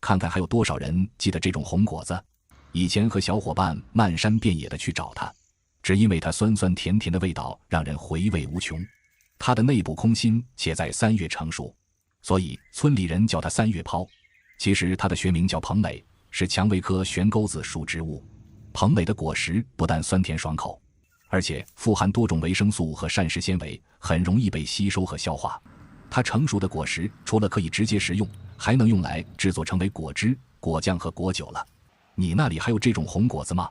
看看还有多少人记得这种红果子。以前和小伙伴漫山遍野的去找它，只因为它酸酸甜甜的味道让人回味无穷。它的内部空心且在3月成熟，所以村里人叫它3月抛。其实它的学名叫蓬蕾，是蔷薇科悬钩子属植物。蓬蕾的果实不但酸甜爽口，而且富含多种维生素和膳食纤维，很容易被吸收和消化。它成熟的果实除了可以直接食用，还能用来制作成为果汁、果酱和果酒了。你那里还有这种红果子吗？